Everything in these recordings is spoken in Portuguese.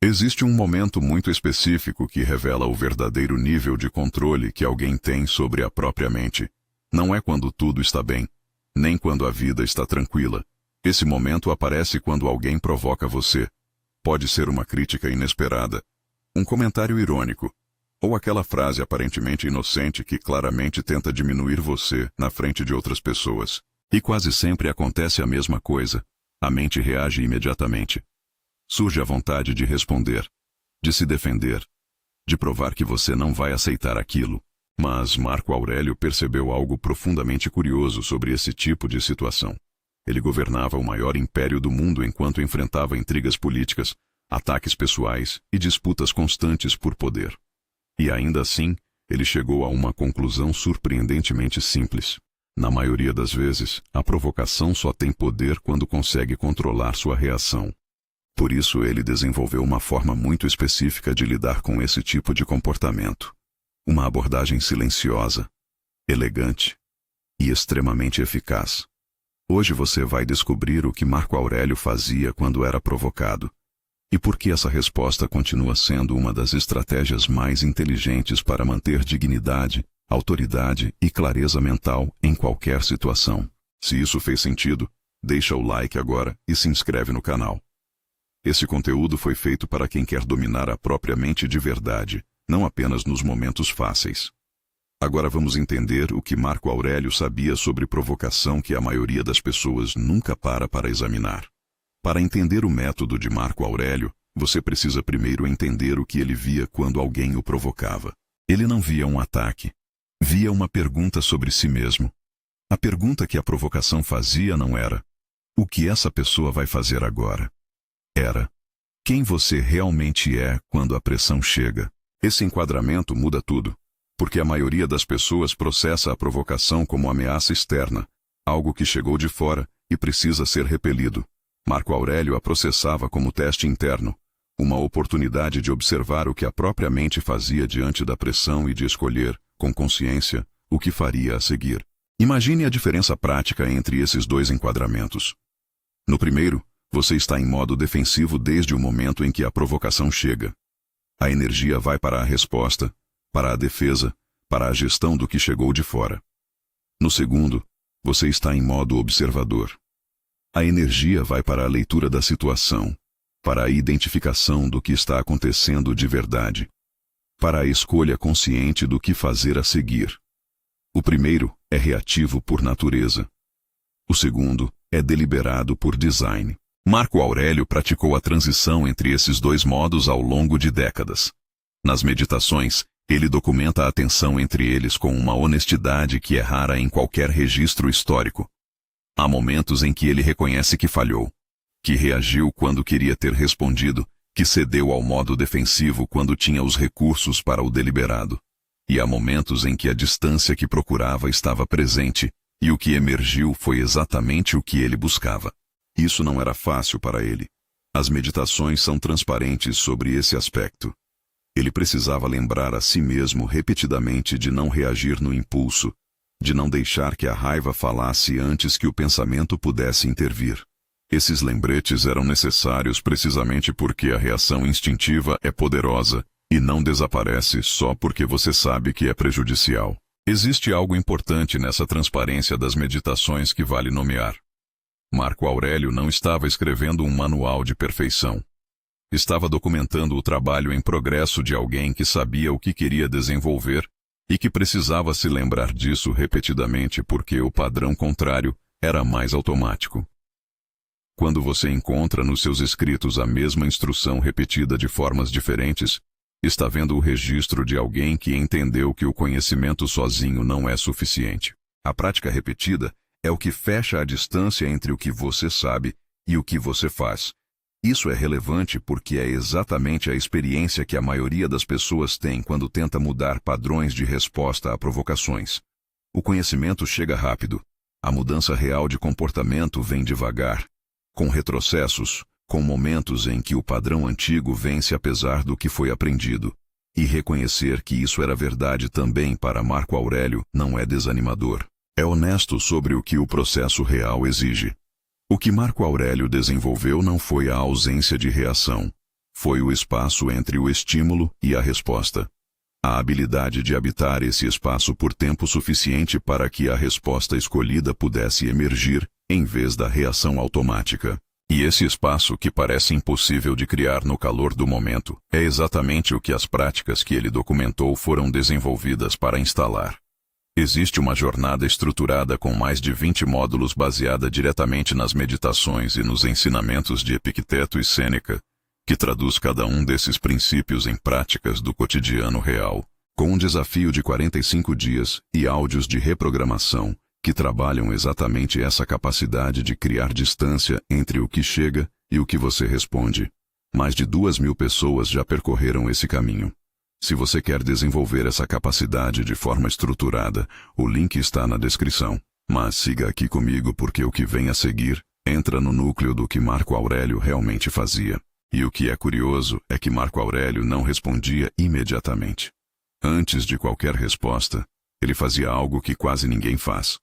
Existe um momento muito específico que revela o verdadeiro nível de controle que alguém tem sobre a própria mente. Não é quando tudo está bem, nem quando a vida está tranquila. Esse momento aparece quando alguém provoca você. Pode ser uma crítica inesperada, um comentário irônico, ou aquela frase aparentemente inocente que claramente tenta diminuir você na frente de outras pessoas. E quase sempre acontece a mesma coisa. A mente reage imediatamente. Surge a vontade de responder, de se defender, de provar que você não vai aceitar aquilo. Mas Marco Aurélio percebeu algo profundamente curioso sobre esse tipo de situação. Ele governava o maior império do mundo enquanto enfrentava intrigas políticas, ataques pessoais e disputas constantes por poder. E ainda assim, ele chegou a uma conclusão surpreendentemente simples. Na maioria das vezes, a provocação só tem poder quando consegue controlar sua reação. Por isso ele desenvolveu uma forma muito específica de lidar com esse tipo de comportamento. Uma abordagem silenciosa, elegante e extremamente eficaz. Hoje você vai descobrir o que Marco Aurélio fazia quando era provocado, e por que essa resposta continua sendo uma das estratégias mais inteligentes para manter dignidade, autoridade e clareza mental em qualquer situação. Se isso fez sentido, deixa o like agora e se inscreve no canal. Esse conteúdo foi feito para quem quer dominar a própria mente de verdade, não apenas nos momentos fáceis. Agora vamos entender o que Marco Aurélio sabia sobre provocação que a maioria das pessoas nunca para examinar. Para entender o método de Marco Aurélio, você precisa primeiro entender o que ele via quando alguém o provocava. Ele não via um ataque. Via uma pergunta sobre si mesmo. A pergunta que a provocação fazia não era: o que essa pessoa vai fazer agora? Era: quem você realmente é quando a pressão chega? Esse enquadramento muda tudo, porque a maioria das pessoas processa a provocação como ameaça externa, algo que chegou de fora e precisa ser repelido. Marco Aurélio a processava como teste interno, uma oportunidade de observar o que a própria mente fazia diante da pressão e de escolher, com consciência, o que faria a seguir. Imagine a diferença prática entre esses dois enquadramentos. No primeiro, você está em modo defensivo desde o momento em que a provocação chega. A energia vai para a resposta, para a defesa, para a gestão do que chegou de fora. No segundo, você está em modo observador. A energia vai para a leitura da situação, para a identificação do que está acontecendo de verdade, para a escolha consciente do que fazer a seguir. O primeiro é reativo por natureza. O segundo é deliberado por design. Marco Aurélio praticou a transição entre esses dois modos ao longo de décadas. Nas meditações, ele documenta a tensão entre eles com uma honestidade que é rara em qualquer registro histórico. Há momentos em que ele reconhece que falhou, que reagiu quando queria ter respondido, que cedeu ao modo defensivo quando tinha os recursos para o deliberado. E há momentos em que a distância que procurava estava presente, e o que emergiu foi exatamente o que ele buscava. Isso não era fácil para ele. As meditações são transparentes sobre esse aspecto. Ele precisava lembrar a si mesmo repetidamente de não reagir no impulso, de não deixar que a raiva falasse antes que o pensamento pudesse intervir. Esses lembretes eram necessários precisamente porque a reação instintiva é poderosa e não desaparece só porque você sabe que é prejudicial. Existe algo importante nessa transparência das meditações que vale nomear. Marco Aurélio não estava escrevendo um manual de perfeição. Estava documentando o trabalho em progresso de alguém que sabia o que queria desenvolver e que precisava se lembrar disso repetidamente porque o padrão contrário era mais automático. Quando você encontra nos seus escritos a mesma instrução repetida de formas diferentes, está vendo o registro de alguém que entendeu que o conhecimento sozinho não é suficiente. A prática repetida é o que fecha a distância entre o que você sabe e o que você faz. Isso é relevante porque é exatamente a experiência que a maioria das pessoas tem quando tenta mudar padrões de resposta a provocações. O conhecimento chega rápido. A mudança real de comportamento vem devagar, com retrocessos, com momentos em que o padrão antigo vence apesar do que foi aprendido. E reconhecer que isso era verdade também para Marco Aurélio não é desanimador. É honesto sobre o que o processo real exige. O que Marco Aurélio desenvolveu não foi a ausência de reação. foi o espaço entre o estímulo e a resposta. A habilidade de habitar esse espaço por tempo suficiente para que a resposta escolhida pudesse emergir, em vez da reação automática. E esse espaço que parece impossível de criar no calor do momento, é exatamente o que as práticas que ele documentou foram desenvolvidas para instalar. Existe uma jornada estruturada com mais de 20 módulos baseada diretamente nas meditações e nos ensinamentos de Epicteto e Sêneca, que traduz cada um desses princípios em práticas do cotidiano real, com um desafio de 45 dias e áudios de reprogramação, que trabalham exatamente essa capacidade de criar distância entre o que chega e o que você responde. Mais de 2.000 pessoas já percorreram esse caminho. Se você quer desenvolver essa capacidade de forma estruturada, o link está na descrição. Mas siga aqui comigo porque o que vem a seguir entra no núcleo do que Marco Aurélio realmente fazia. E o que é curioso é que Marco Aurélio não respondia imediatamente. Antes de qualquer resposta, ele fazia algo que quase ninguém faz.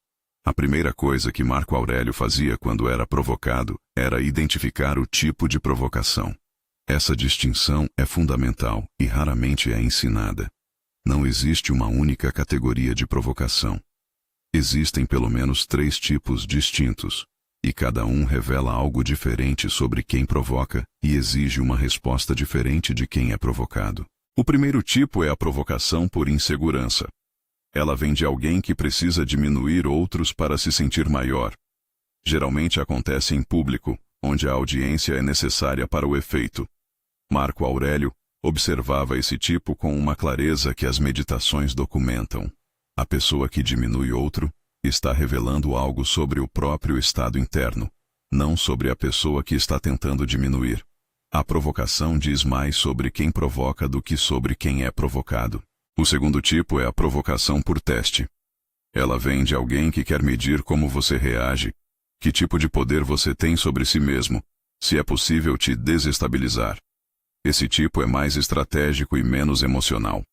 A primeira coisa que Marco Aurélio fazia quando era provocado era identificar o tipo de provocação. Essa distinção é fundamental e raramente é ensinada. Não existe uma única categoria de provocação. Existem pelo menos 3 tipos distintos. E cada um revela algo diferente sobre quem provoca e exige uma resposta diferente de quem é provocado. O primeiro tipo é a provocação por insegurança. Ela vem de alguém que precisa diminuir outros para se sentir maior. Geralmente acontece em público, onde a audiência é necessária para o efeito. Marco Aurélio observava esse tipo com uma clareza que as meditações documentam. A pessoa que diminui outro está revelando algo sobre o próprio estado interno, não sobre a pessoa que está tentando diminuir. A provocação diz mais sobre quem provoca do que sobre quem é provocado. O segundo tipo é a provocação por teste. Ela vem de alguém que quer medir como você reage, que tipo de poder você tem sobre si mesmo, se é possível te desestabilizar. Esse tipo é mais estratégico e menos emocional.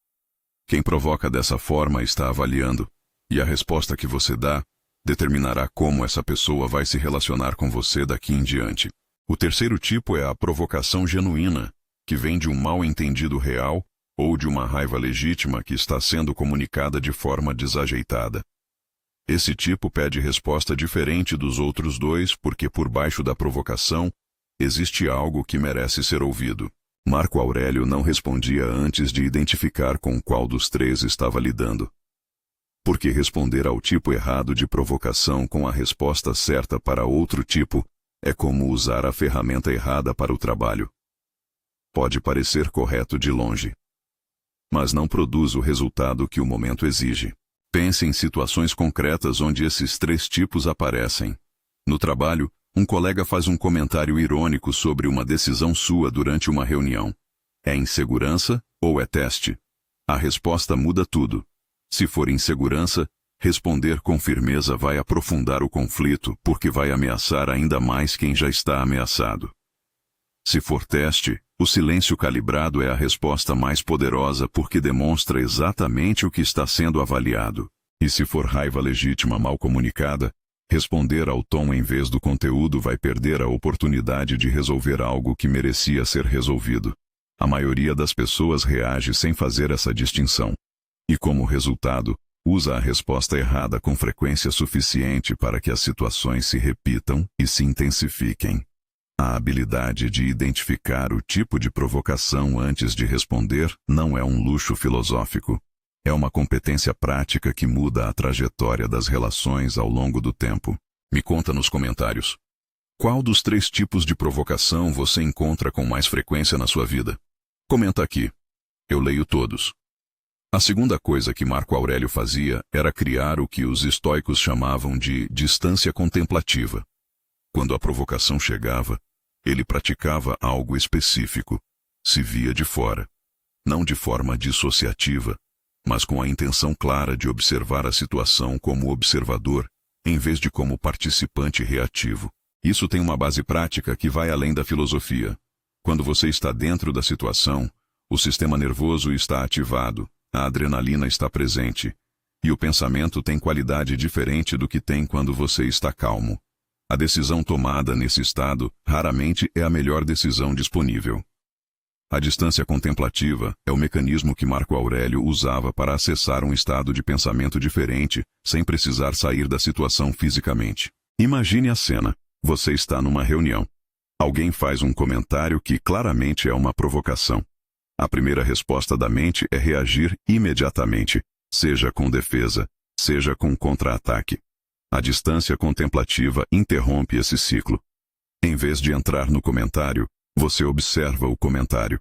Quem provoca dessa forma está avaliando, e a resposta que você dá determinará como essa pessoa vai se relacionar com você daqui em diante. O terceiro tipo é a provocação genuína, que vem de um mal-entendido real ou de uma raiva legítima que está sendo comunicada de forma desajeitada. Esse tipo pede resposta diferente dos outros dois porque por baixo da provocação existe algo que merece ser ouvido. Marco Aurélio não respondia antes de identificar com qual dos 3 estava lidando. Porque responder ao tipo errado de provocação com a resposta certa para outro tipo é como usar a ferramenta errada para o trabalho. Pode parecer correto de longe, mas não produz o resultado que o momento exige. Pense em situações concretas onde esses 3 tipos aparecem. No trabalho, um colega faz um comentário irônico sobre uma decisão sua durante uma reunião. É insegurança ou é teste? A resposta muda tudo. Se for insegurança, responder com firmeza vai aprofundar o conflito porque vai ameaçar ainda mais quem já está ameaçado. Se for teste, o silêncio calibrado é a resposta mais poderosa porque demonstra exatamente o que está sendo avaliado. E se for raiva legítima mal comunicada, responder ao tom em vez do conteúdo vai perder a oportunidade de resolver algo que merecia ser resolvido. A maioria das pessoas reage sem fazer essa distinção. E como resultado, usa a resposta errada com frequência suficiente para que as situações se repitam e se intensifiquem. A habilidade de identificar o tipo de provocação antes de responder não é um luxo filosófico. É uma competência prática que muda a trajetória das relações ao longo do tempo. Me conta nos comentários. Qual dos 3 tipos de provocação você encontra com mais frequência na sua vida? Comenta aqui. Eu leio todos. A segunda coisa que Marco Aurélio fazia era criar o que os estoicos chamavam de distância contemplativa. Quando a provocação chegava, ele praticava algo específico. Se via de fora. Não de forma dissociativa, mas com a intenção clara de observar a situação como observador, em vez de como participante reativo. Isso tem uma base prática que vai além da filosofia. Quando você está dentro da situação, o sistema nervoso está ativado, a adrenalina está presente, e o pensamento tem qualidade diferente do que tem quando você está calmo. A decisão tomada nesse estado raramente é a melhor decisão disponível. A distância contemplativa é o mecanismo que Marco Aurélio usava para acessar um estado de pensamento diferente, sem precisar sair da situação fisicamente. Imagine a cena. Você está numa reunião. Alguém faz um comentário que claramente é uma provocação. A primeira resposta da mente é reagir imediatamente, seja com defesa, seja com contra-ataque. A distância contemplativa interrompe esse ciclo. Em vez de entrar no comentário, você observa o comentário.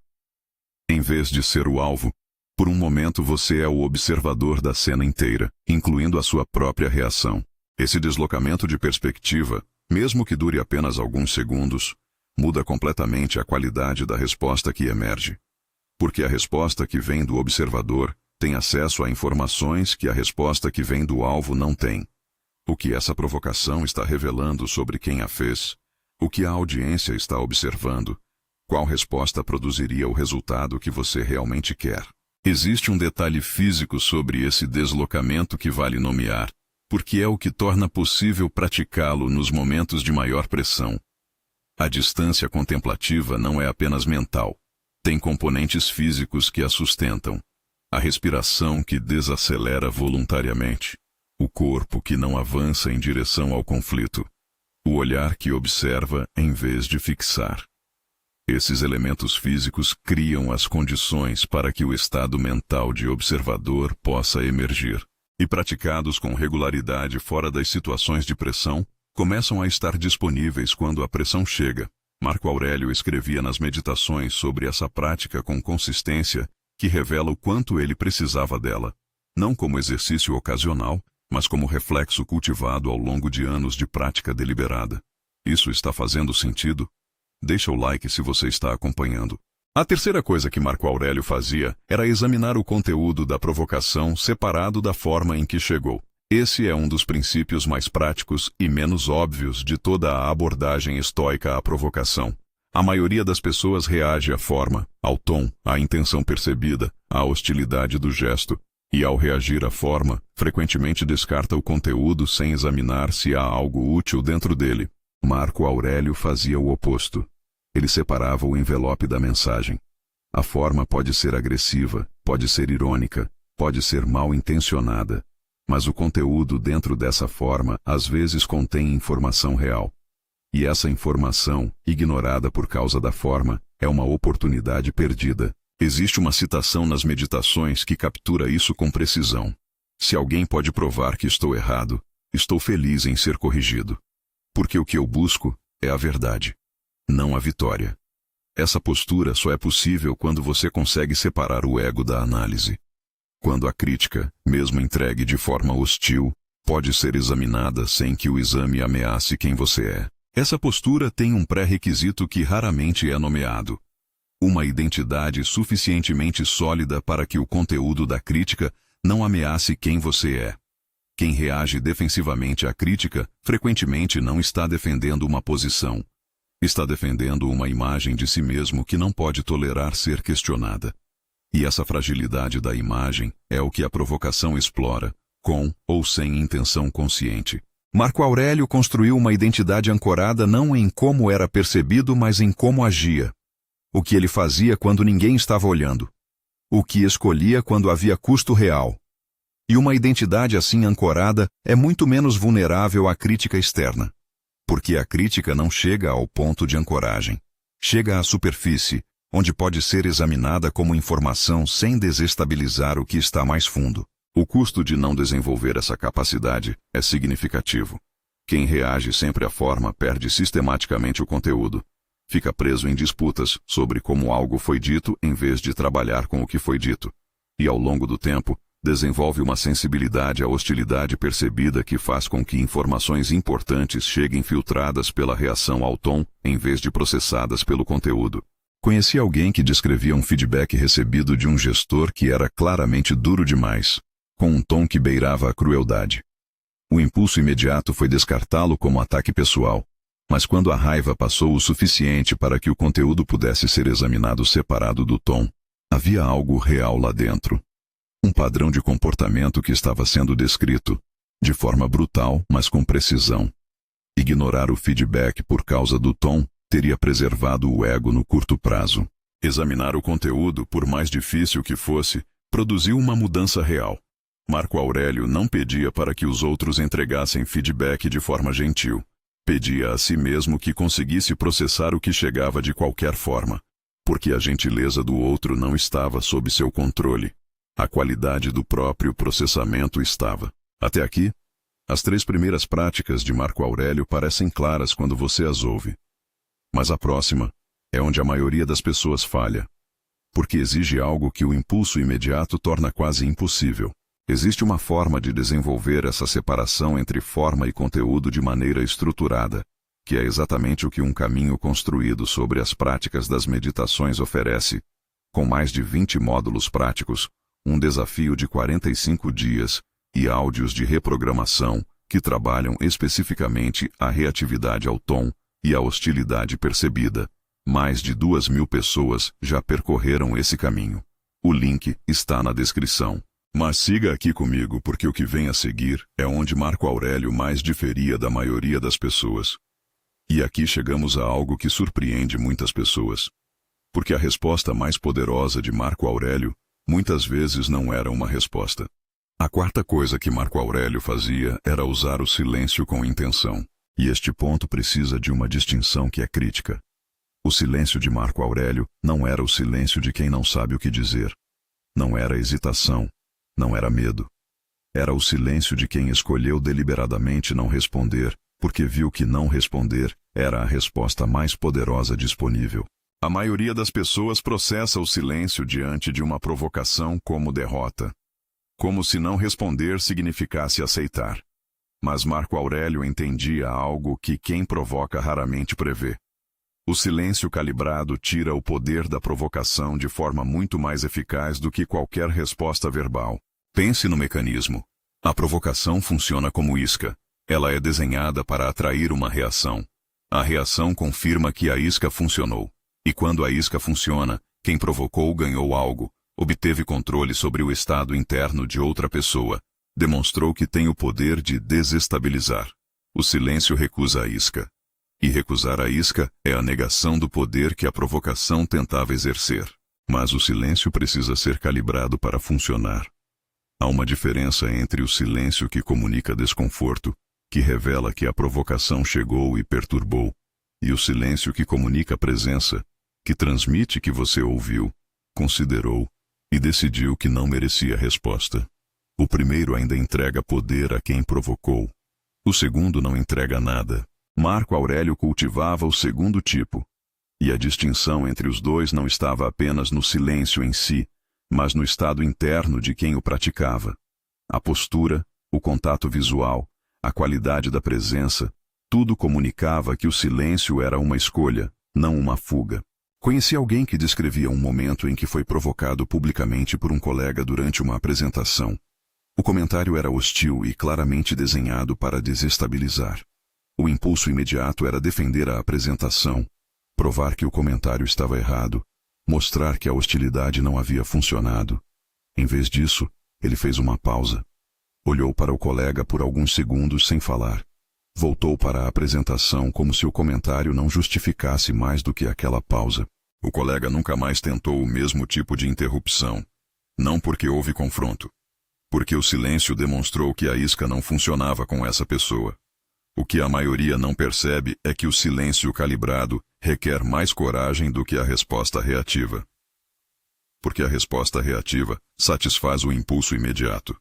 Em vez de ser o alvo, por um momento você é o observador da cena inteira, incluindo a sua própria reação. Esse deslocamento de perspectiva, mesmo que dure apenas alguns segundos, muda completamente a qualidade da resposta que emerge. Porque a resposta que vem do observador tem acesso a informações que a resposta que vem do alvo não tem. O que essa provocação está revelando sobre quem a fez, o que a audiência está observando, qual resposta produziria o resultado que você realmente quer. Existe um detalhe físico sobre esse deslocamento que vale nomear, porque é o que torna possível praticá-lo nos momentos de maior pressão. A distância contemplativa não é apenas mental. Tem componentes físicos que a sustentam. A respiração que desacelera voluntariamente. O corpo que não avança em direção ao conflito. O olhar que observa em vez de fixar. Esses elementos físicos criam as condições para que o estado mental de observador possa emergir. E praticados com regularidade fora das situações de pressão, começam a estar disponíveis quando a pressão chega. Marco Aurélio escrevia nas Meditações sobre essa prática com consistência, que revela o quanto ele precisava dela, não como exercício ocasional, mas como reflexo cultivado ao longo de anos de prática deliberada. Isso está fazendo sentido? Deixa o like se você está acompanhando. A terceira coisa que Marco Aurélio fazia era examinar o conteúdo da provocação separado da forma em que chegou. Esse é um dos princípios mais práticos e menos óbvios de toda a abordagem estoica à provocação. A maioria das pessoas reage à forma, ao tom, à intenção percebida, à hostilidade do gesto, e ao reagir à forma, frequentemente descarta o conteúdo sem examinar se há algo útil dentro dele. Marco Aurélio fazia o oposto. Ele separava o envelope da mensagem. A forma pode ser agressiva, pode ser irônica, pode ser mal intencionada. Mas o conteúdo dentro dessa forma às vezes contém informação real. E essa informação, ignorada por causa da forma, é uma oportunidade perdida. Existe uma citação nas Meditações que captura isso com precisão. Se alguém pode provar que estou errado, estou feliz em ser corrigido. Porque o que eu busco é a verdade, não a vitória. Essa postura só é possível quando você consegue separar o ego da análise. Quando a crítica, mesmo entregue de forma hostil, pode ser examinada sem que o exame ameace quem você é. Essa postura tem um pré-requisito que raramente é nomeado. Uma identidade suficientemente sólida para que o conteúdo da crítica não ameace quem você é. Quem reage defensivamente à crítica, frequentemente não está defendendo uma posição. Está defendendo uma imagem de si mesmo que não pode tolerar ser questionada. E essa fragilidade da imagem é o que a provocação explora, com ou sem intenção consciente. Marco Aurélio construiu uma identidade ancorada não em como era percebido, mas em como agia. O que ele fazia quando ninguém estava olhando. O que escolhia quando havia custo real. E uma identidade assim ancorada é muito menos vulnerável à crítica externa. Porque a crítica não chega ao ponto de ancoragem. Chega à superfície, onde pode ser examinada como informação sem desestabilizar o que está mais fundo. O custo de não desenvolver essa capacidade é significativo. Quem reage sempre à forma perde sistematicamente o conteúdo. Fica preso em disputas sobre como algo foi dito em vez de trabalhar com o que foi dito. E ao longo do tempo, desenvolve uma sensibilidade à hostilidade percebida que faz com que informações importantes cheguem filtradas pela reação ao tom, em vez de processadas pelo conteúdo. Conheci alguém que descrevia um feedback recebido de um gestor que era claramente duro demais, com um tom que beirava a crueldade. O impulso imediato foi descartá-lo como ataque pessoal, mas quando a raiva passou o suficiente para que o conteúdo pudesse ser examinado separado do tom, havia algo real lá dentro. Um padrão de comportamento que estava sendo descrito, de forma brutal, mas com precisão. Ignorar o feedback por causa do tom teria preservado o ego no curto prazo. Examinar o conteúdo, por mais difícil que fosse, produziu uma mudança real. Marco Aurélio não pedia para que os outros entregassem feedback de forma gentil. Pedia a si mesmo que conseguisse processar o que chegava de qualquer forma, porque a gentileza do outro não estava sob seu controle. A qualidade do próprio processamento estava. Até aqui, as 3 primeiras práticas de Marco Aurélio parecem claras quando você as ouve. Mas a próxima é onde a maioria das pessoas falha, porque exige algo que o impulso imediato torna quase impossível. Existe uma forma de desenvolver essa separação entre forma e conteúdo de maneira estruturada, que é exatamente o que um caminho construído sobre as práticas das meditações oferece, com mais de 20 módulos práticos, um desafio de 45 dias e áudios de reprogramação que trabalham especificamente a reatividade ao tom e a hostilidade percebida. Mais de 2.000 pessoas já percorreram esse caminho. O link está na descrição. Mas siga aqui comigo porque o que vem a seguir é onde Marco Aurélio mais diferia da maioria das pessoas. E aqui chegamos a algo que surpreende muitas pessoas. Porque a resposta mais poderosa de Marco Aurélio muitas vezes não era uma resposta. A quarta coisa que Marco Aurélio fazia era usar o silêncio com intenção. E este ponto precisa de uma distinção que é crítica. O silêncio de Marco Aurélio não era o silêncio de quem não sabe o que dizer. Não era hesitação. Não era medo. Era o silêncio de quem escolheu deliberadamente não responder, porque viu que não responder era a resposta mais poderosa disponível. A maioria das pessoas processa o silêncio diante de uma provocação como derrota. Como se não responder significasse aceitar. Mas Marco Aurélio entendia algo que quem provoca raramente prevê. O silêncio calibrado tira o poder da provocação de forma muito mais eficaz do que qualquer resposta verbal. Pense no mecanismo. A provocação funciona como isca. Ela é desenhada para atrair uma reação. A reação confirma que a isca funcionou. E quando a isca funciona, quem provocou ganhou algo, obteve controle sobre o estado interno de outra pessoa, demonstrou que tem o poder de desestabilizar. O silêncio recusa a isca. E recusar a isca é a negação do poder que a provocação tentava exercer. Mas o silêncio precisa ser calibrado para funcionar. Há uma diferença entre o silêncio que comunica desconforto, que revela que a provocação chegou e perturbou, e o silêncio que comunica presença, que transmite que você ouviu, considerou e decidiu que não merecia resposta. O primeiro ainda entrega poder a quem provocou. O segundo não entrega nada. Marco Aurélio cultivava o segundo tipo. E a distinção entre os dois não estava apenas no silêncio em si, mas no estado interno de quem o praticava. A postura, o contato visual, a qualidade da presença, tudo comunicava que o silêncio era uma escolha, não uma fuga. Conheci alguém que descrevia um momento em que foi provocado publicamente por um colega durante uma apresentação. O comentário era hostil e claramente desenhado para desestabilizar. O impulso imediato era defender a apresentação, provar que o comentário estava errado, mostrar que a hostilidade não havia funcionado. Em vez disso, ele fez uma pausa. Olhou para o colega por alguns segundos sem falar. Voltou para a apresentação como se o comentário não justificasse mais do que aquela pausa. O colega nunca mais tentou o mesmo tipo de interrupção. Não porque houve confronto. Porque o silêncio demonstrou que a isca não funcionava com essa pessoa. O que a maioria não percebe é que o silêncio calibrado requer mais coragem do que a resposta reativa. Porque a resposta reativa satisfaz o impulso imediato.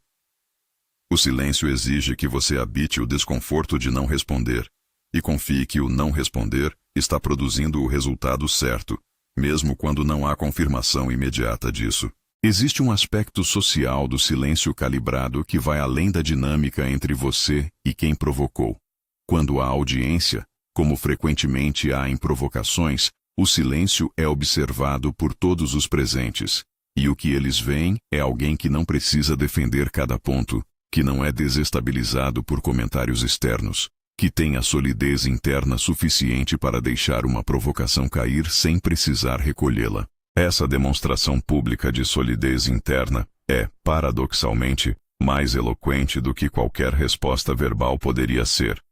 O silêncio exige que você habite o desconforto de não responder, e confie que o não responder está produzindo o resultado certo, mesmo quando não há confirmação imediata disso. Existe um aspecto social do silêncio calibrado que vai além da dinâmica entre você e quem provocou. Quando há audiência, como frequentemente há em provocações, o silêncio é observado por todos os presentes, e o que eles veem é alguém que não precisa defender cada ponto, que não é desestabilizado por comentários externos, que tem a solidez interna suficiente para deixar uma provocação cair sem precisar recolhê-la. Essa demonstração pública de solidez interna é, paradoxalmente, mais eloquente do que qualquer resposta verbal poderia ser.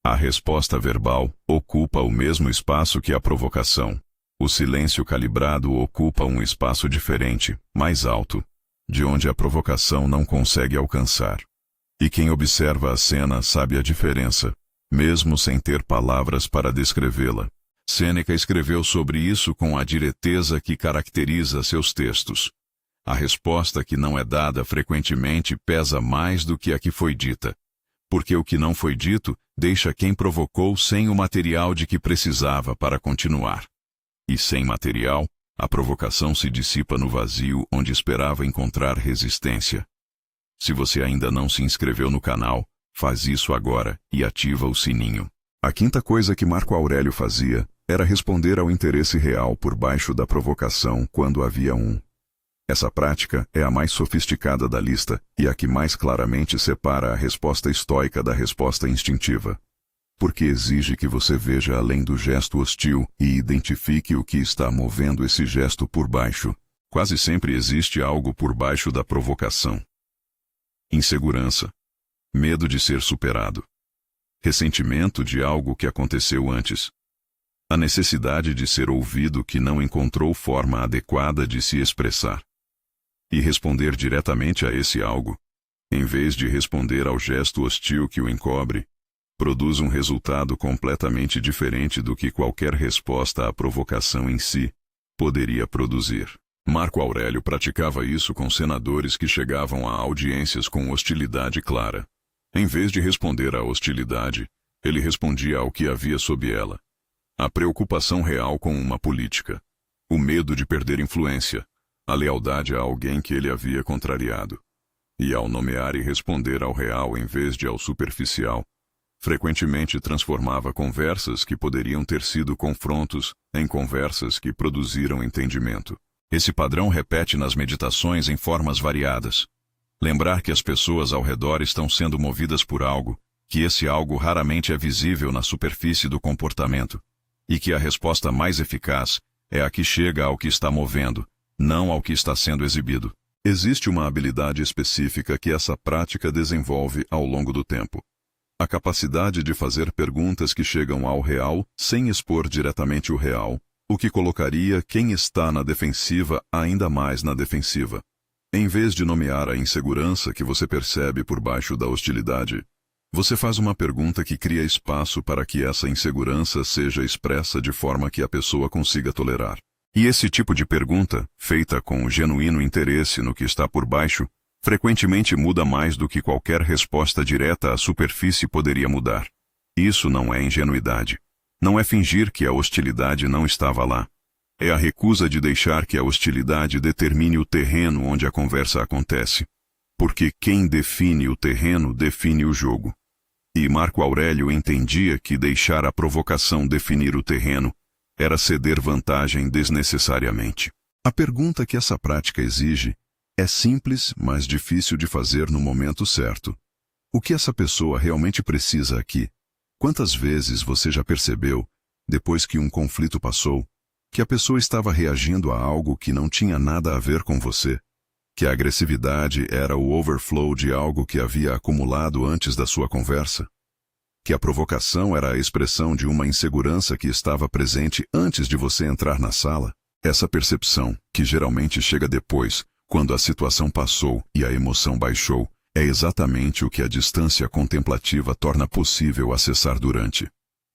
A resposta verbal ocupa o mesmo espaço que a provocação. O silêncio calibrado ocupa um espaço diferente, mais alto, de onde a provocação não consegue alcançar. E quem observa a cena sabe a diferença, mesmo sem ter palavras para descrevê-la. Sêneca escreveu sobre isso com a direteza que caracteriza seus textos. A resposta que não é dada frequentemente pesa mais do que a que foi dita, porque o que não foi dito deixa quem provocou sem o material de que precisava para continuar. E sem material, a provocação se dissipa no vazio onde esperava encontrar resistência. Se você ainda não se inscreveu no canal, faz isso agora e ativa o sininho. A quinta coisa que Marco Aurélio fazia era responder ao interesse real por baixo da provocação quando havia um. Essa prática é a mais sofisticada da lista e a que mais claramente separa a resposta estoica da resposta instintiva. Porque exige que você veja além do gesto hostil e identifique o que está movendo esse gesto por baixo. Quase sempre existe algo por baixo da provocação. Insegurança. Medo de ser superado. Ressentimento de algo que aconteceu antes. A necessidade de ser ouvido que não encontrou forma adequada de se expressar. E responder diretamente a esse algo, em vez de responder ao gesto hostil que o encobre, produz um resultado completamente diferente do que qualquer resposta à provocação em si poderia produzir. Marco Aurélio praticava isso com senadores que chegavam a audiências com hostilidade clara. Em vez de responder à hostilidade, ele respondia ao que havia sob ela. A preocupação real com uma política. O medo de perder influência. A lealdade a alguém que ele havia contrariado. E ao nomear e responder ao real em vez de ao superficial, frequentemente transformava conversas que poderiam ter sido confrontos em conversas que produziram entendimento. Esse padrão repete nas meditações em formas variadas. Lembrar que as pessoas ao redor estão sendo movidas por algo, que esse algo raramente é visível na superfície do comportamento, e que a resposta mais eficaz é a que chega ao que está movendo, não ao que está sendo exibido. Existe uma habilidade específica que essa prática desenvolve ao longo do tempo. A capacidade de fazer perguntas que chegam ao real sem expor diretamente o real, o que colocaria quem está na defensiva ainda mais na defensiva. Em vez de nomear a insegurança que você percebe por baixo da hostilidade, você faz uma pergunta que cria espaço para que essa insegurança seja expressa de forma que a pessoa consiga tolerar. E esse tipo de pergunta, feita com genuíno interesse no que está por baixo, frequentemente muda mais do que qualquer resposta direta à superfície poderia mudar. Isso não é ingenuidade. Não é fingir que a hostilidade não estava lá. É a recusa de deixar que a hostilidade determine o terreno onde a conversa acontece. Porque quem define o terreno define o jogo. E Marco Aurélio entendia que deixar a provocação definir o terreno era ceder vantagem desnecessariamente. A pergunta que essa prática exige é simples, mas difícil de fazer no momento certo. O que essa pessoa realmente precisa aqui? Quantas vezes você já percebeu, depois que um conflito passou, que a pessoa estava reagindo a algo que não tinha nada a ver com você? Que a agressividade era o overflow de algo que havia acumulado antes da sua conversa? Que a provocação era a expressão de uma insegurança que estava presente antes de você entrar na sala? Essa percepção, que geralmente chega depois, quando a situação passou e a emoção baixou, é exatamente o que a distância contemplativa torna possível acessar durante.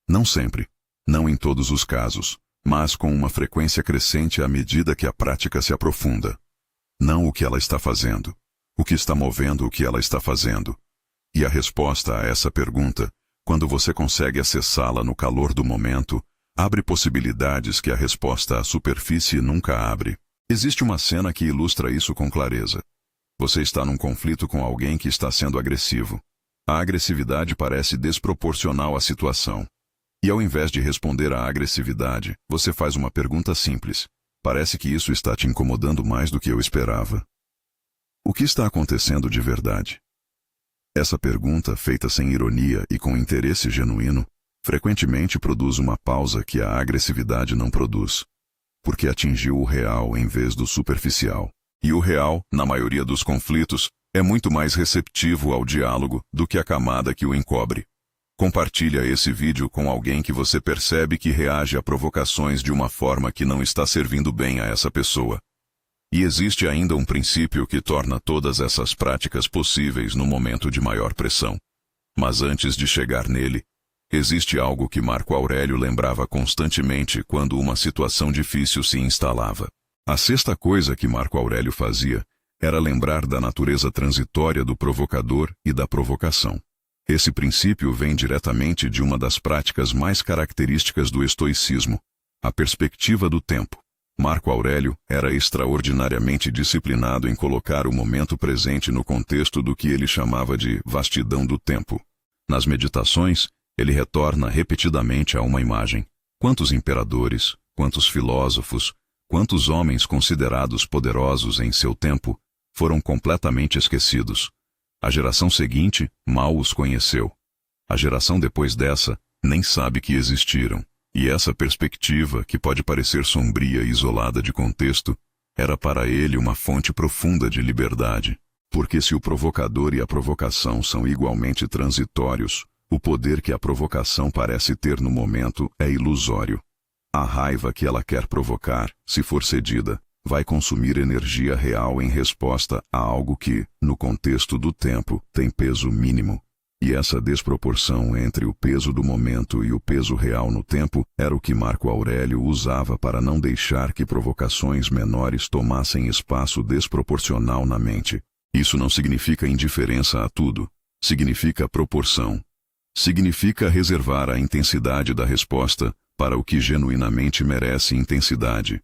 Não sempre, não em todos os casos, mas com uma frequência crescente à medida que a prática se aprofunda. Não o que ela está fazendo, o que está movendo o que ela está fazendo. E a resposta a essa pergunta, quando você consegue acessá-la no calor do momento, abre possibilidades que a resposta à superfície nunca abre. Existe uma cena que ilustra isso com clareza. Você está num conflito com alguém que está sendo agressivo. A agressividade parece desproporcional à situação. E ao invés de responder à agressividade, você faz uma pergunta simples. Parece que isso está te incomodando mais do que eu esperava. O que está acontecendo de verdade? Essa pergunta, feita sem ironia e com interesse genuíno, frequentemente produz uma pausa que a agressividade não produz. Porque atingiu o real em vez do superficial. E o real, na maioria dos conflitos, é muito mais receptivo ao diálogo do que a camada que o encobre. Compartilha esse vídeo com alguém que você percebe que reage a provocações de uma forma que não está servindo bem a essa pessoa. E existe ainda um princípio que torna todas essas práticas possíveis no momento de maior pressão. Mas antes de chegar nele, existe algo que Marco Aurélio lembrava constantemente quando uma situação difícil se instalava. A sexta coisa que Marco Aurélio fazia era lembrar da natureza transitória do provocador e da provocação. Esse princípio vem diretamente de uma das práticas mais características do estoicismo, a perspectiva do tempo. Marco Aurélio era extraordinariamente disciplinado em colocar o momento presente no contexto do que ele chamava de vastidão do tempo. Nas meditações, ele retorna repetidamente a uma imagem. Quantos imperadores, quantos filósofos, quantos homens considerados poderosos em seu tempo foram completamente esquecidos. A geração seguinte mal os conheceu. A geração depois dessa nem sabe que existiram. E essa perspectiva, que pode parecer sombria e isolada de contexto, era para ele uma fonte profunda de liberdade. Porque se o provocador e a provocação são igualmente transitórios, o poder que a provocação parece ter no momento é ilusório. A raiva que ela quer provocar, se for cedida, vai consumir energia real em resposta a algo que, no contexto do tempo, tem peso mínimo. E essa desproporção entre o peso do momento e o peso real no tempo era o que Marco Aurélio usava para não deixar que provocações menores tomassem espaço desproporcional na mente. Isso não significa indiferença a tudo. Significa proporção. Significa reservar a intensidade da resposta para o que genuinamente merece intensidade,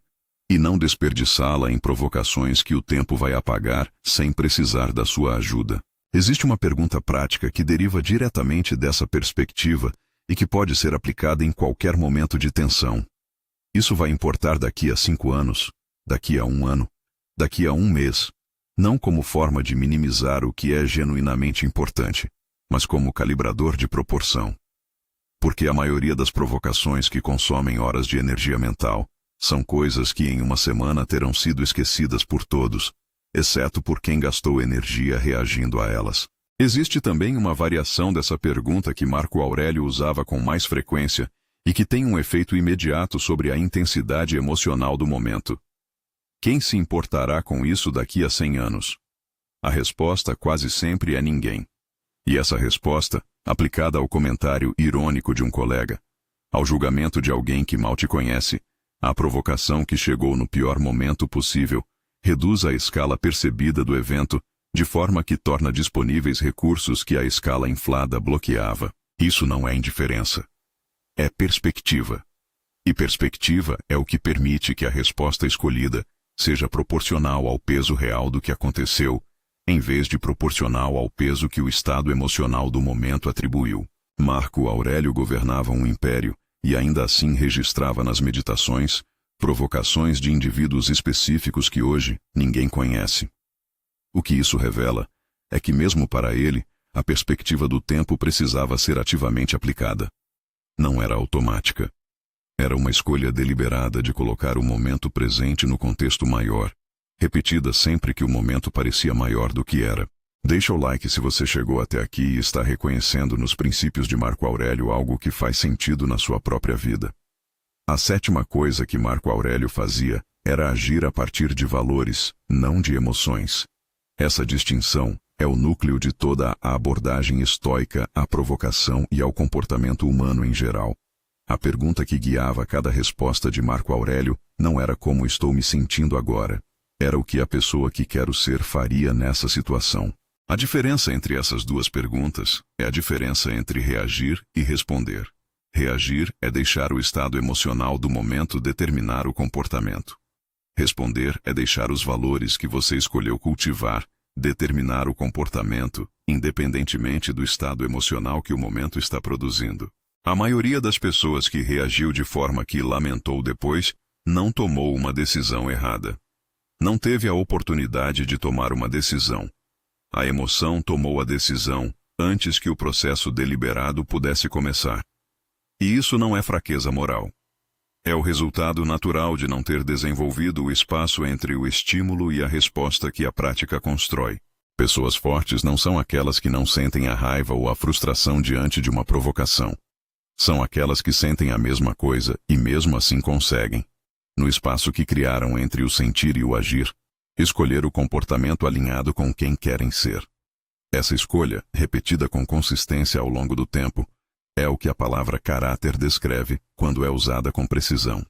e não desperdiçá-la em provocações que o tempo vai apagar sem precisar da sua ajuda. Existe uma pergunta prática que deriva diretamente dessa perspectiva e que pode ser aplicada em qualquer momento de tensão. Isso vai importar daqui a 5 anos, daqui a 1 ano, daqui a 1 mês, não como forma de minimizar o que é genuinamente importante, mas como calibrador de proporção. Porque a maioria das provocações que consomem horas de energia mental são coisas que em uma semana terão sido esquecidas por todos, exceto por quem gastou energia reagindo a elas. Existe também uma variação dessa pergunta que Marco Aurélio usava com mais frequência e que tem um efeito imediato sobre a intensidade emocional do momento. Quem se importará com isso daqui a 100 anos? A resposta quase sempre é ninguém. E essa resposta, aplicada ao comentário irônico de um colega, ao julgamento de alguém que mal te conhece, à provocação que chegou no pior momento possível, reduz a escala percebida do evento, de forma que torna disponíveis recursos que a escala inflada bloqueava. Isso não é indiferença. É perspectiva. E perspectiva é o que permite que a resposta escolhida seja proporcional ao peso real do que aconteceu, em vez de proporcional ao peso que o estado emocional do momento atribuiu. Marco Aurélio governava um império e ainda assim registrava nas meditações provocações de indivíduos específicos que hoje ninguém conhece. O que isso revela é que mesmo para ele, a perspectiva do tempo precisava ser ativamente aplicada. Não era automática. Era uma escolha deliberada de colocar o momento presente no contexto maior, repetida sempre que o momento parecia maior do que era. Deixa o like se você chegou até aqui e está reconhecendo nos princípios de Marco Aurélio algo que faz sentido na sua própria vida. A sétima coisa que Marco Aurélio fazia era agir a partir de valores, não de emoções. Essa distinção é o núcleo de toda a abordagem estoica à provocação e ao comportamento humano em geral. A pergunta que guiava cada resposta de Marco Aurélio não era como estou me sentindo agora. Era o que a pessoa que quero ser faria nessa situação. A diferença entre essas duas perguntas é a diferença entre reagir e responder. Reagir é deixar o estado emocional do momento determinar o comportamento. Responder é deixar os valores que você escolheu cultivar determinar o comportamento, independentemente do estado emocional que o momento está produzindo. A maioria das pessoas que reagiu de forma que lamentou depois não tomou uma decisão errada. Não teve a oportunidade de tomar uma decisão. A emoção tomou a decisão antes que o processo deliberado pudesse começar. E isso não é fraqueza moral. É o resultado natural de não ter desenvolvido o espaço entre o estímulo e a resposta que a prática constrói. Pessoas fortes não são aquelas que não sentem a raiva ou a frustração diante de uma provocação. São aquelas que sentem a mesma coisa e mesmo assim conseguem, no espaço que criaram entre o sentir e o agir, escolher o comportamento alinhado com quem querem ser. Essa escolha, repetida com consistência ao longo do tempo, é o que a palavra caráter descreve quando é usada com precisão.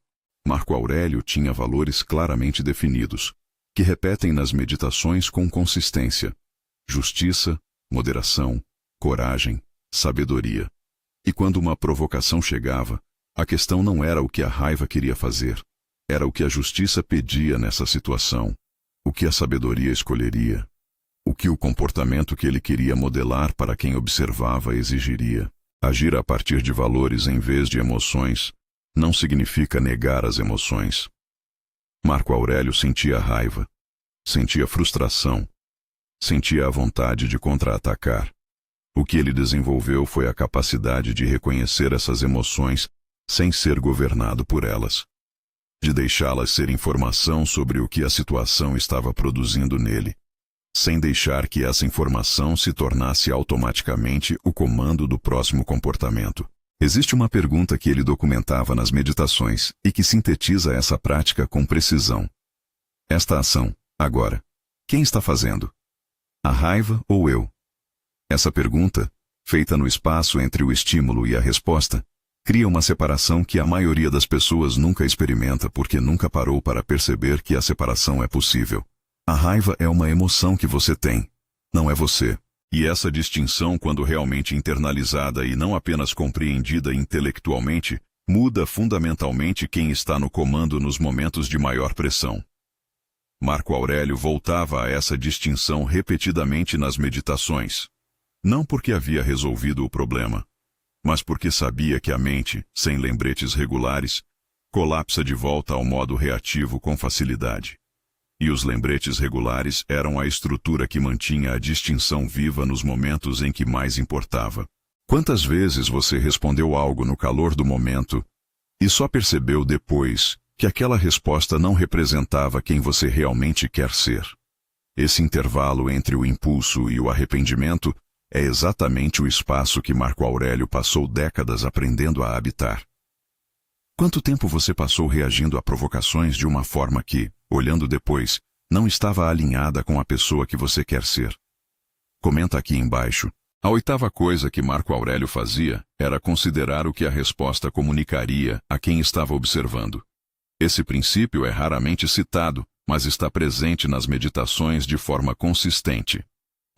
Marco Aurélio tinha valores claramente definidos, que repetem nas meditações com consistência: justiça, moderação, coragem, sabedoria. E quando uma provocação chegava, a questão não era o que a raiva queria fazer, era o que a justiça pedia nessa situação, o que a sabedoria escolheria, o que o comportamento que ele queria modelar para quem observava exigiria. Agir a partir de valores em vez de emoções não significa negar as emoções. Marco Aurélio sentia raiva, sentia frustração, sentia a vontade de contra-atacar. O que ele desenvolveu foi a capacidade de reconhecer essas emoções sem ser governado por elas, de deixá-las ser informação sobre o que a situação estava produzindo nele, sem deixar que essa informação se tornasse automaticamente o comando do próximo comportamento. Existe uma pergunta que ele documentava nas meditações e que sintetiza essa prática com precisão. Esta ação, agora, quem está fazendo? A raiva ou eu? Essa pergunta, feita no espaço entre o estímulo e a resposta, cria uma separação que a maioria das pessoas nunca experimenta porque nunca parou para perceber que a separação é possível. A raiva é uma emoção que você tem, não é você. E essa distinção, quando realmente internalizada e não apenas compreendida intelectualmente, muda fundamentalmente quem está no comando nos momentos de maior pressão. Marco Aurélio voltava a essa distinção repetidamente nas meditações. Não porque havia resolvido o problema, mas porque sabia que a mente, sem lembretes regulares, colapsa de volta ao modo reativo com facilidade. E os lembretes regulares eram a estrutura que mantinha a distinção viva nos momentos em que mais importava. Quantas vezes você respondeu algo no calor do momento e só percebeu depois que aquela resposta não representava quem você realmente quer ser? Esse intervalo entre o impulso e o arrependimento é exatamente o espaço que Marco Aurélio passou décadas aprendendo a habitar. Quanto tempo você passou reagindo a provocações de uma forma que, olhando depois, não estava alinhada com a pessoa que você quer ser? Comenta aqui embaixo. A oitava coisa que Marco Aurélio fazia era considerar o que a resposta comunicaria a quem estava observando. Esse princípio é raramente citado, mas está presente nas meditações de forma consistente.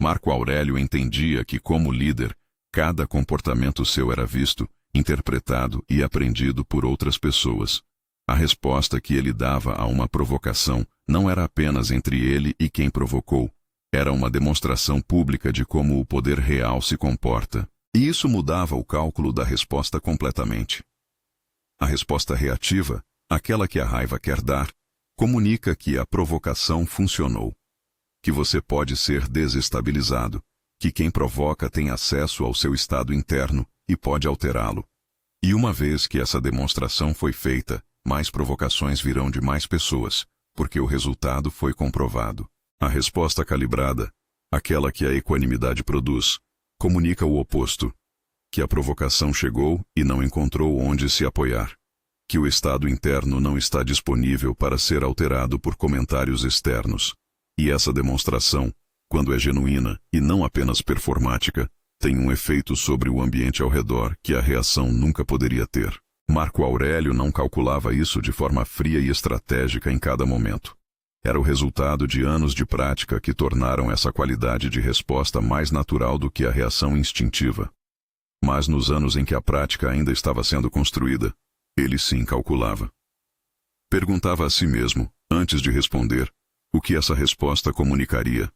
Marco Aurélio entendia que, como líder, cada comportamento seu era visto, interpretado e aprendido por outras pessoas. A resposta que ele dava a uma provocação não era apenas entre ele e quem provocou, era uma demonstração pública de como o poder real se comporta. E isso mudava o cálculo da resposta completamente. A resposta reativa, aquela que a raiva quer dar, comunica que a provocação funcionou, que você pode ser desestabilizado, que quem provoca tem acesso ao seu estado interno e pode alterá-lo. E uma vez que essa demonstração foi feita, mais provocações virão de mais pessoas, porque o resultado foi comprovado. A resposta calibrada, aquela que a equanimidade produz, comunica o oposto, que a provocação chegou e não encontrou onde se apoiar, que o estado interno não está disponível para ser alterado por comentários externos. E essa demonstração, quando é genuína e não apenas performática, tem um efeito sobre o ambiente ao redor que a reação nunca poderia ter. Marco Aurélio não calculava isso de forma fria e estratégica em cada momento. Era o resultado de anos de prática que tornaram essa qualidade de resposta mais natural do que a reação instintiva. Mas nos anos em que a prática ainda estava sendo construída, ele sim calculava. Perguntava a si mesmo, antes de responder, o que essa resposta comunicaria.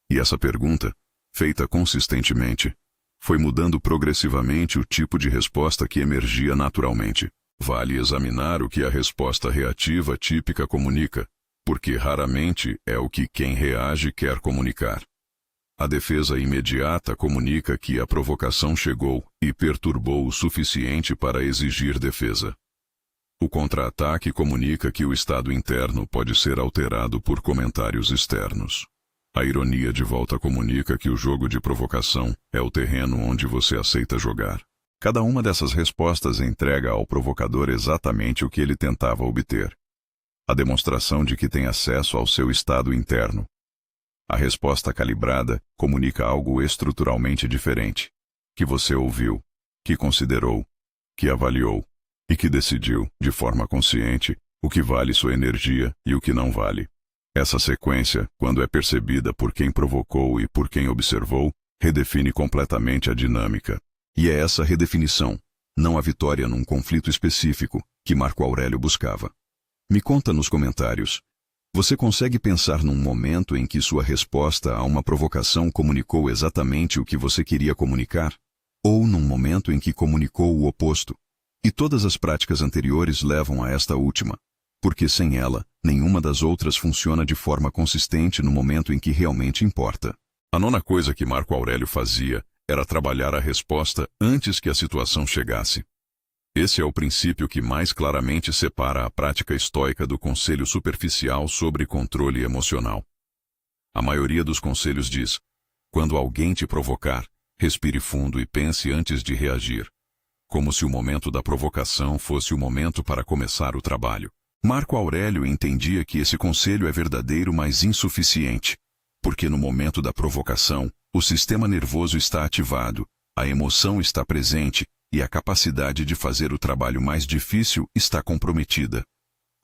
E essa pergunta, feita consistentemente, foi mudando progressivamente o tipo de resposta que emergia naturalmente. Vale examinar o que a resposta reativa típica comunica, porque raramente é o que quem reage quer comunicar. A defesa imediata comunica que a provocação chegou e perturbou o suficiente para exigir defesa. O contra-ataque comunica que o estado interno pode ser alterado por comentários externos. A ironia de volta comunica que o jogo de provocação é o terreno onde você aceita jogar. Cada uma dessas respostas entrega ao provocador exatamente o que ele tentava obter. A demonstração de que tem acesso ao seu estado interno. A resposta calibrada comunica algo estruturalmente diferente, que você ouviu, que considerou, que avaliou e que decidiu, de forma consciente, o que vale sua energia e o que não vale. Essa sequência, quando é percebida por quem provocou e por quem observou, redefine completamente a dinâmica. E é essa redefinição, não a vitória num conflito específico, que Marco Aurélio buscava. Me conta nos comentários. Você consegue pensar num momento em que sua resposta a uma provocação comunicou exatamente o que você queria comunicar? Ou num momento em que comunicou o oposto? E todas as práticas anteriores levam a esta última, porque sem ela, nenhuma das outras funciona de forma consistente no momento em que realmente importa. A nona coisa que Marco Aurélio fazia era trabalhar a resposta antes que a situação chegasse. Esse é o princípio que mais claramente separa a prática estoica do conselho superficial sobre controle emocional. A maioria dos conselhos diz: quando alguém te provocar, respire fundo e pense antes de reagir. Como se o momento da provocação fosse o momento para começar o trabalho. Marco Aurélio entendia que esse conselho é verdadeiro, mas insuficiente, porque no momento da provocação, o sistema nervoso está ativado, a emoção está presente e a capacidade de fazer o trabalho mais difícil está comprometida.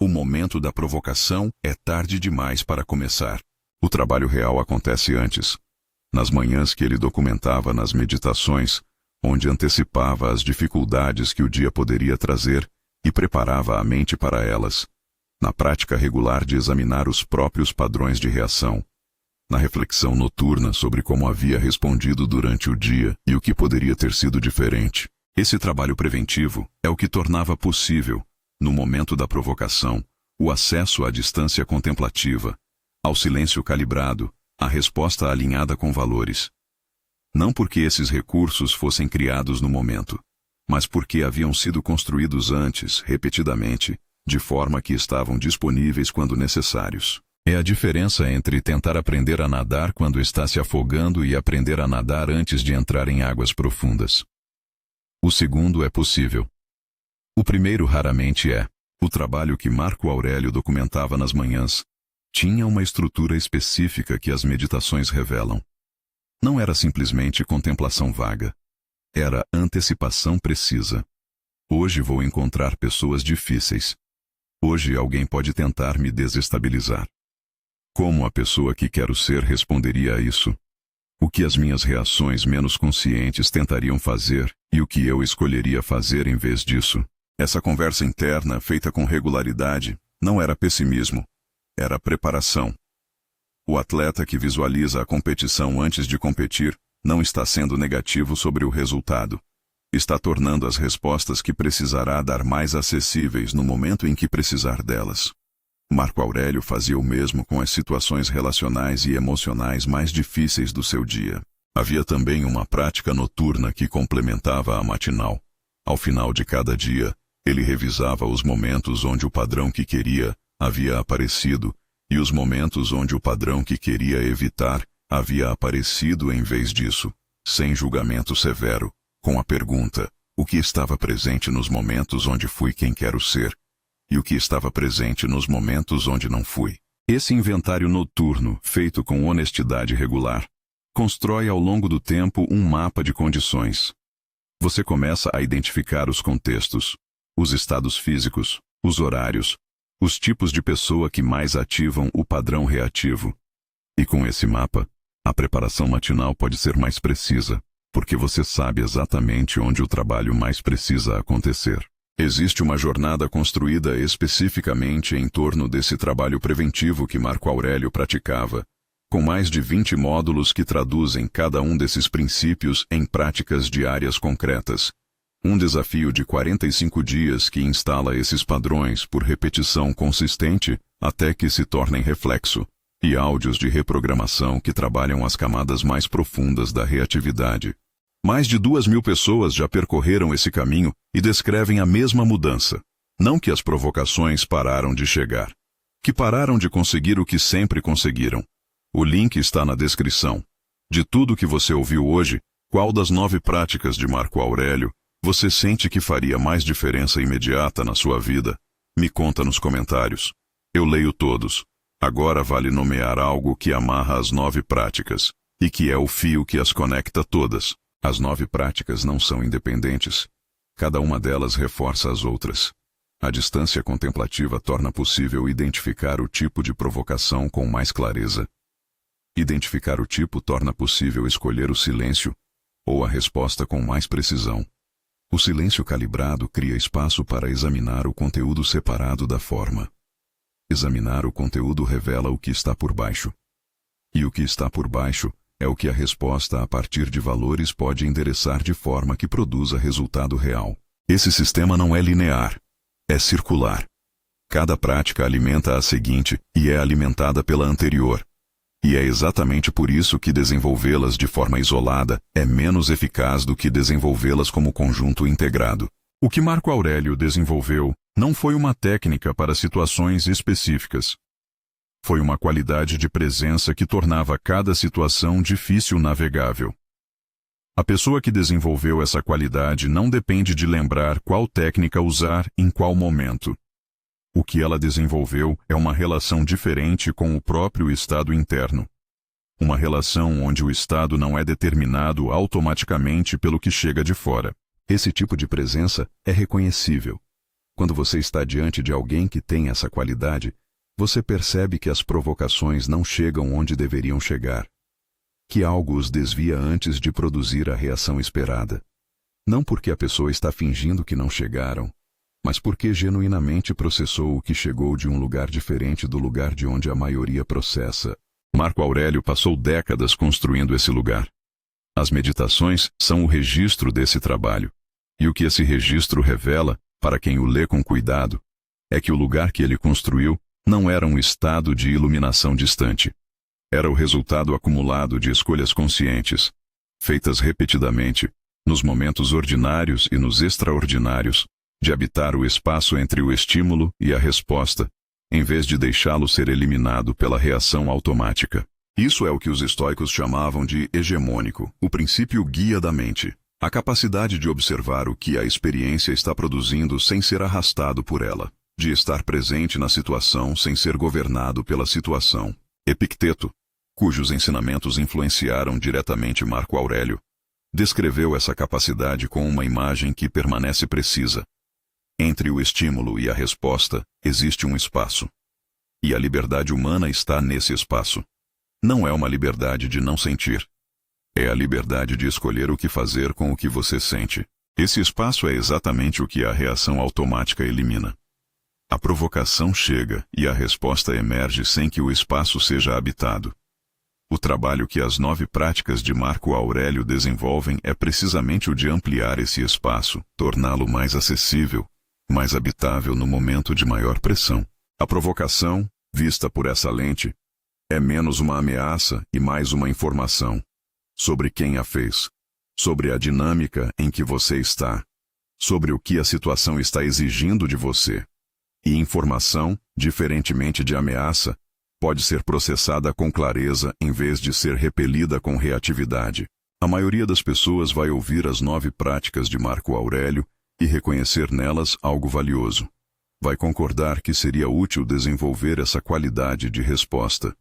O momento da provocação é tarde demais para começar. O trabalho real acontece antes. Nas manhãs que ele documentava nas meditações, onde antecipava as dificuldades que o dia poderia trazer e preparava a mente para elas, na prática regular de examinar os próprios padrões de reação, na reflexão noturna sobre como havia respondido durante o dia e o que poderia ter sido diferente. Esse trabalho preventivo é o que tornava possível, no momento da provocação, o acesso à distância contemplativa, ao silêncio calibrado, à resposta alinhada com valores. Não porque esses recursos fossem criados no momento, mas porque haviam sido construídos antes, repetidamente, de forma que estavam disponíveis quando necessários. É a diferença entre tentar aprender a nadar quando está se afogando e aprender a nadar antes de entrar em águas profundas. O segundo é possível. O primeiro raramente é. O trabalho que Marco Aurélio documentava nas manhãs tinha uma estrutura específica que as meditações revelam. Não era simplesmente contemplação vaga. Era antecipação precisa. Hoje vou encontrar pessoas difíceis. Hoje alguém pode tentar me desestabilizar. Como a pessoa que quero ser responderia a isso? O que as minhas reações menos conscientes tentariam fazer e o que eu escolheria fazer em vez disso? Essa conversa interna, feita com regularidade, não era pessimismo, era preparação. O atleta que visualiza a competição antes de competir não está sendo negativo sobre o resultado. Está tornando as respostas que precisará dar mais acessíveis no momento em que precisar delas. Marco Aurélio fazia o mesmo com as situações relacionais e emocionais mais difíceis do seu dia. Havia também uma prática noturna que complementava a matinal. Ao final de cada dia, ele revisava os momentos onde o padrão que queria havia aparecido e os momentos onde o padrão que queria evitar havia aparecido em vez disso, sem julgamento severo, com a pergunta: o que estava presente nos momentos onde fui quem quero ser? E o que estava presente nos momentos onde não fui? Esse inventário noturno, feito com honestidade regular, constrói ao longo do tempo um mapa de condições. Você começa a identificar os contextos, os estados físicos, os horários, os tipos de pessoa que mais ativam o padrão reativo. E com esse mapa, a preparação matinal pode ser mais precisa, porque você sabe exatamente onde o trabalho mais precisa acontecer. Existe uma jornada construída especificamente em torno desse trabalho preventivo que Marco Aurélio praticava, com mais de 20 módulos que traduzem cada um desses princípios em práticas diárias concretas. Um desafio de 45 dias que instala esses padrões por repetição consistente até que se tornem reflexo, e áudios de reprogramação que trabalham as camadas mais profundas da reatividade. Mais de 2.000 pessoas já percorreram esse caminho e descrevem a mesma mudança. Não que as provocações pararam de chegar, que pararam de conseguir o que sempre conseguiram, O link está na descrição. De tudo que você ouviu hoje, qual das 9 práticas de Marco Aurélio você sente que faria mais diferença imediata na sua vida? Me conta nos comentários. Eu leio todos. Agora vale nomear algo que amarra as 9 práticas, e que é o fio que as conecta todas. As 9 práticas não são independentes. Cada uma delas reforça as outras. A distância contemplativa torna possível identificar o tipo de provocação com mais clareza. Identificar o tipo torna possível escolher o silêncio, ou a resposta com mais precisão. O silêncio calibrado cria espaço para examinar o conteúdo separado da forma. Examinar o conteúdo revela o que está por baixo. E o que está por baixo é o que a resposta a partir de valores pode endereçar de forma que produza resultado real. Esse sistema não é linear, é circular. Cada prática alimenta a seguinte e é alimentada pela anterior. E é exatamente por isso que desenvolvê-las de forma isolada é menos eficaz do que desenvolvê-las como conjunto integrado. O que Marco Aurélio desenvolveu não foi uma técnica para situações específicas. Foi uma qualidade de presença que tornava cada situação difícil navegável. A pessoa que desenvolveu essa qualidade não depende de lembrar qual técnica usar em qual momento. O que ela desenvolveu é uma relação diferente com o próprio estado interno. Uma relação onde o estado não é determinado automaticamente pelo que chega de fora. Esse tipo de presença é reconhecível. Quando você está diante de alguém que tem essa qualidade, você percebe que as provocações não chegam onde deveriam chegar. Que algo os desvia antes de produzir a reação esperada. Não porque a pessoa está fingindo que não chegaram, mas porque genuinamente processou o que chegou de um lugar diferente do lugar de onde a maioria processa. Marco Aurélio passou décadas construindo esse lugar. As meditações são o registro desse trabalho. E o que esse registro revela, para quem o lê com cuidado, é que o lugar que ele construiu não era um estado de iluminação distante. Era o resultado acumulado de escolhas conscientes, feitas repetidamente, nos momentos ordinários e nos extraordinários, de habitar o espaço entre o estímulo e a resposta, em vez de deixá-lo ser eliminado pela reação automática. Isso é o que os estoicos chamavam de hegemônico, o princípio guia da mente. A capacidade de observar o que a experiência está produzindo sem ser arrastado por ela, de estar presente na situação sem ser governado pela situação. Epicteto, cujos ensinamentos influenciaram diretamente Marco Aurélio, descreveu essa capacidade com uma imagem que permanece precisa. Entre o estímulo e a resposta, existe um espaço. E a liberdade humana está nesse espaço. Não é uma liberdade de não sentir. É a liberdade de escolher o que fazer com o que você sente. Esse espaço é exatamente o que a reação automática elimina. A provocação chega e a resposta emerge sem que o espaço seja habitado. O trabalho que as 9 práticas de Marco Aurélio desenvolvem é precisamente o de ampliar esse espaço, torná-lo mais acessível, mais habitável no momento de maior pressão. A provocação, vista por essa lente, é menos uma ameaça e mais uma informação sobre quem a fez, sobre a dinâmica em que você está, sobre o que a situação está exigindo de você. E informação, diferentemente de ameaça, pode ser processada com clareza em vez de ser repelida com reatividade. A maioria das pessoas vai ouvir as 9 práticas de Marco Aurélio e reconhecer nelas algo valioso. Vai concordar que seria útil desenvolver essa qualidade de resposta.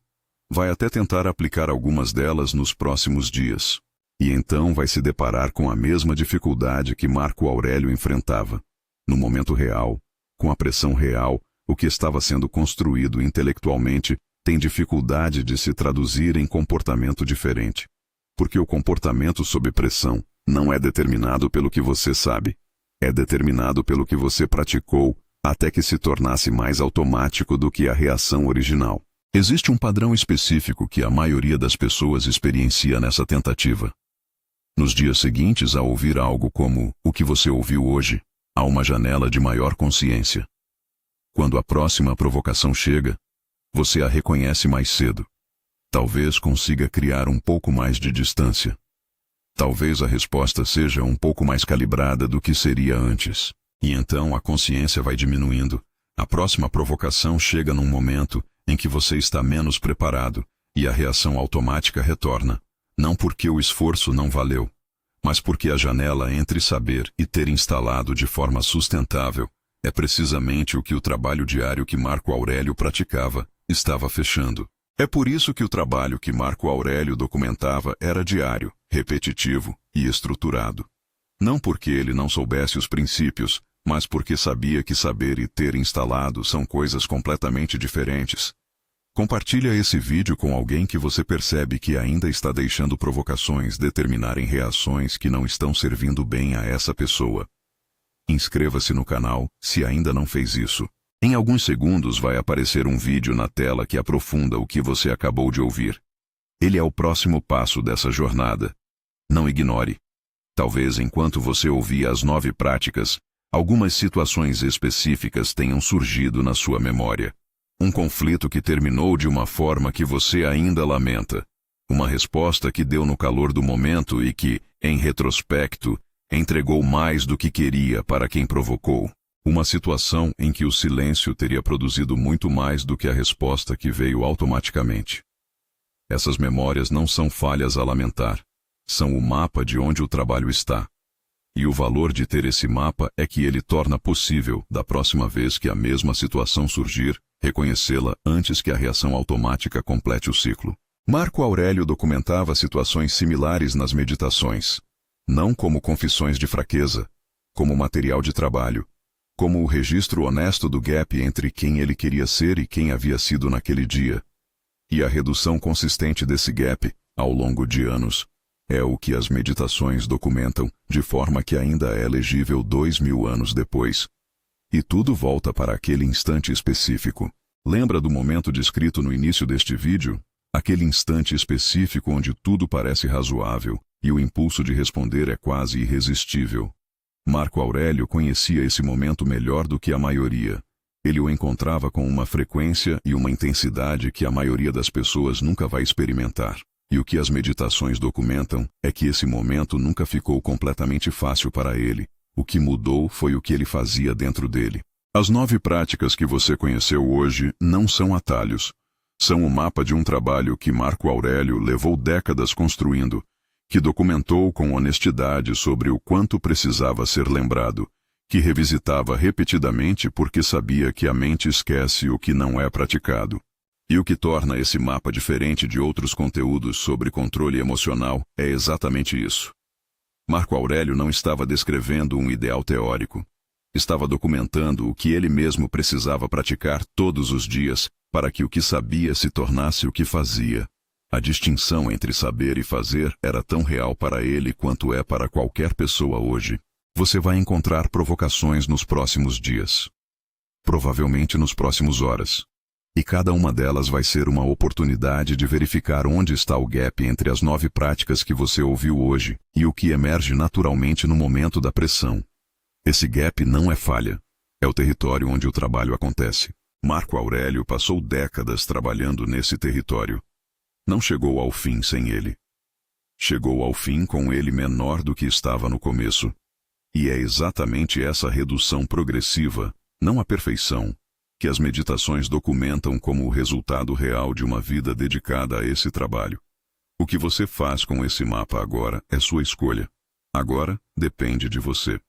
Vai até tentar aplicar algumas delas nos próximos dias. E então vai se deparar com a mesma dificuldade que Marco Aurélio enfrentava. No momento real, com a pressão real, o que estava sendo construído intelectualmente tem dificuldade de se traduzir em comportamento diferente. Porque o comportamento sob pressão não é determinado pelo que você sabe. É determinado pelo que você praticou, até que se tornasse mais automático do que a reação original. Existe um padrão específico que a maioria das pessoas experiencia nessa tentativa. Nos dias seguintes a ouvir algo como o que você ouviu hoje, há uma janela de maior consciência. Quando a próxima provocação chega, você a reconhece mais cedo. Talvez consiga criar um pouco mais de distância. Talvez a resposta seja um pouco mais calibrada do que seria antes. E então a consciência vai diminuindo. A próxima provocação chega num momento em que você está menos preparado, E a reação automática retorna, não porque o esforço não valeu, mas porque a janela entre saber e ter instalado de forma sustentável é precisamente o que o trabalho diário que Marco Aurélio praticava estava fechando. É por isso que o trabalho que Marco Aurélio documentava era diário, repetitivo e estruturado. Não porque ele não soubesse os princípios, mas porque sabia que saber e ter instalado são coisas completamente diferentes. Compartilha esse vídeo com alguém que você percebe que ainda está deixando provocações determinarem reações que não estão servindo bem a essa pessoa. Inscreva-se no canal, se ainda não fez isso. Em alguns segundos vai aparecer um vídeo na tela que aprofunda o que você acabou de ouvir. Ele é o próximo passo dessa jornada. Não ignore. Talvez enquanto você ouvia as 9 práticas, algumas situações específicas tenham surgido na sua memória. Um conflito que terminou de uma forma que você ainda lamenta. Uma resposta que deu no calor do momento e que, em retrospecto, entregou mais do que queria para quem provocou. Uma situação em que o silêncio teria produzido muito mais do que a resposta que veio automaticamente. Essas memórias não são falhas a lamentar. São o mapa de onde o trabalho está. E o valor de ter esse mapa é que ele torna possível, da próxima vez que a mesma situação surgir, reconhecê-la antes que a reação automática complete o ciclo. Marco Aurélio documentava situações similares nas meditações, não como confissões de fraqueza, como material de trabalho, como o registro honesto do gap entre quem ele queria ser e quem havia sido naquele dia. E a redução consistente desse gap, ao longo de anos, é o que as meditações documentam, de forma que ainda é legível 2000 anos depois. E tudo volta para aquele instante específico. Lembra do momento descrito no início deste vídeo? Aquele instante específico onde tudo parece razoável, e o impulso de responder é quase irresistível. Marco Aurélio conhecia esse momento melhor do que a maioria. Ele o encontrava com uma frequência e uma intensidade que a maioria das pessoas nunca vai experimentar. E o que as meditações documentam é que esse momento nunca ficou completamente fácil para ele. O que mudou foi o que ele fazia dentro dele. As 9 práticas que você conheceu hoje não são atalhos. São o mapa de um trabalho que Marco Aurélio levou décadas construindo, que documentou com honestidade sobre o quanto precisava ser lembrado, que revisitava repetidamente porque sabia que a mente esquece o que não é praticado. E o que torna esse mapa diferente de outros conteúdos sobre controle emocional é exatamente isso. Marco Aurélio não estava descrevendo um ideal teórico. Estava documentando o que ele mesmo precisava praticar todos os dias para que o que sabia se tornasse o que fazia. A distinção entre saber e fazer era tão real para ele quanto é para qualquer pessoa hoje. Você vai encontrar provocações nos próximos dias. Provavelmente nos próximos horas. E cada uma delas vai ser uma oportunidade de verificar onde está o gap entre as 9 práticas que você ouviu hoje e o que emerge naturalmente no momento da pressão. Esse gap não é falha. É o território onde o trabalho acontece. Marco Aurélio passou décadas trabalhando nesse território. Não chegou ao fim sem ele. Chegou ao fim com ele menor do que estava no começo. E é exatamente essa redução progressiva, não a perfeição, que as meditações documentam como o resultado real de uma vida dedicada a esse trabalho. O que você faz com esse mapa agora é sua escolha. Agora, depende de você.